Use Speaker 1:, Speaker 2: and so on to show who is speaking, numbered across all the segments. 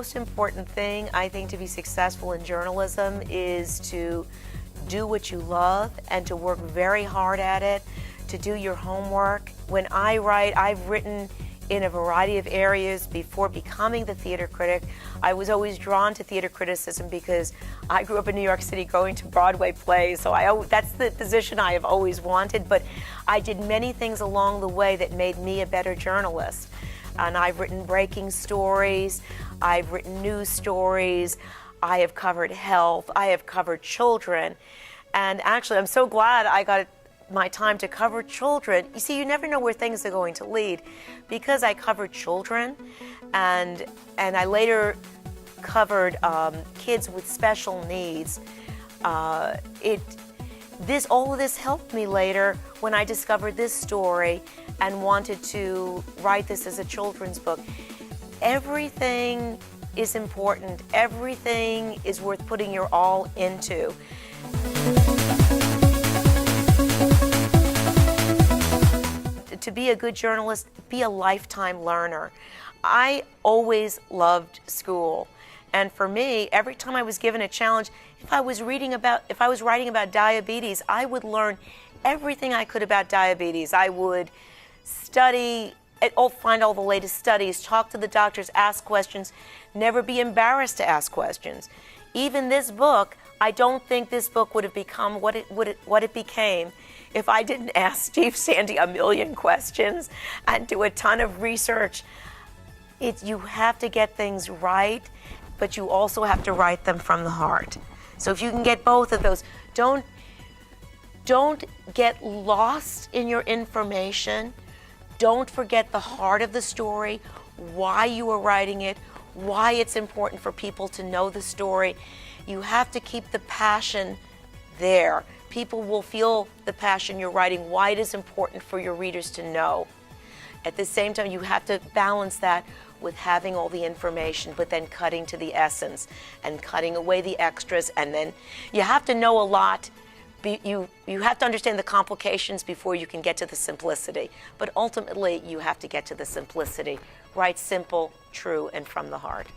Speaker 1: most important thing, I think, to be successful in journalism is to do what you love and to work very hard at it, to do your homework. When I write, I've written in a variety of areas before becoming the theater critic. I was always drawn to theater criticism because I grew up in New York City going to Broadway plays, so that's the position I have always wanted, but I did many things along the way that made me a better journalist. And I've written breaking stories, I've written news stories, I have covered health, I have covered children, and actually I'm so glad I got my time to cover children. You see, you never know where things are going to lead. Because I covered children, and I later covered kids with special needs, all of this helped me later when I discovered this story and wanted to write this as a children's book. Everything is important. Everything is worth putting your all into. To be a good journalist, be a lifetime learner. I always loved school. And for me, every time I was given a challenge, if I was writing about diabetes, I would learn everything I could about diabetes. I would study, find all the latest studies, talk to the doctors, ask questions, never be embarrassed to ask questions. Even this book, I don't think this book would have become what it became if I didn't ask Steve Sandy a million questions and do a ton of research. You have to get things right, but you also have to write them from the heart. So if you can get both of those, don't get lost in your information. Don't forget the heart of the story, why you are writing it, why it's important for people to know the story. You have to keep the passion there. People will feel the passion you're writing, why it is important for your readers to know. At the same time, you have to balance that with having all the information, but then cutting to the essence and cutting away the extras. And then you have to know a lot. You have to understand the complications before you can get to the simplicity. But ultimately, you have to get to the simplicity. Write simple, true, and from the heart.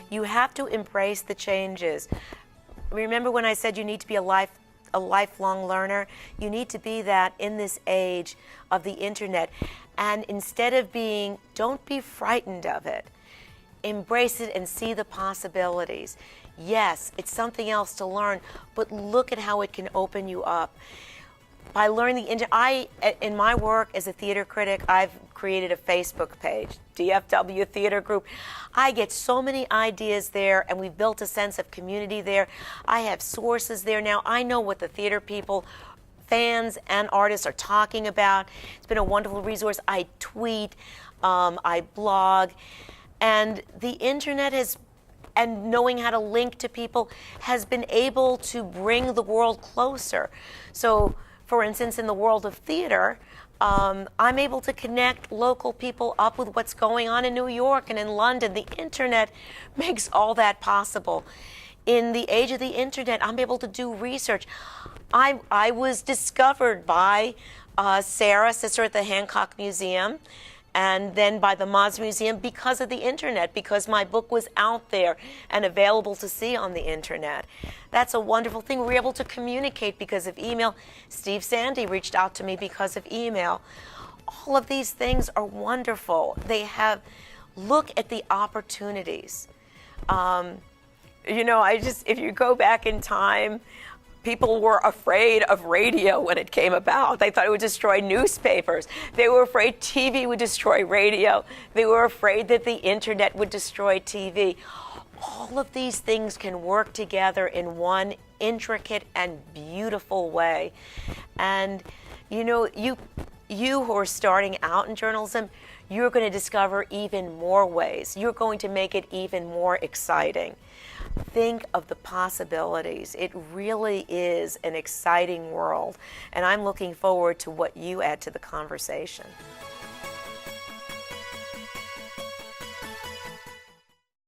Speaker 1: You have to embrace the changes. Remember when I said you need to be a lifelong learner? You need to be that in this age of the internet. And instead of don't be frightened of it. Embrace it and see the possibilities. Yes, it's something else to learn, but look at how it can open you up. By learning in my work as a theater critic, I've created a Facebook page, DFW Theater Group. I get so many ideas there, and we've built a sense of community there. I have sources there now. I know what the theater people, fans and artists are talking about. It's been a wonderful resource. I tweet, I blog, and the internet and knowing how to link to people has been able to bring the world closer. So, for instance, in the world of theater, I'm able to connect local people up with what's going on in New York and in London. The internet makes all that possible. In the age of the internet, I'm able to do research. I was discovered by Sarah, sister at the Hancock Museum, and then by the Moz Museum because of the internet, because my book was out there and available to see on the internet. That's a wonderful thing. We're able to communicate because of email. Steve Sandy reached out to me because of email. All of these things are wonderful. Look at the opportunities. If you go back in time, people were afraid of radio when it came about. They thought it would destroy newspapers. They were afraid TV would destroy radio. They were afraid that the internet would destroy TV. All of these things can work together in one intricate and beautiful way. And you who are starting out in journalism, you're going to discover even more ways. You're going to make it even more exciting. Think of the possibilities. It really is an exciting world, and I'm looking forward to what you add to the conversation.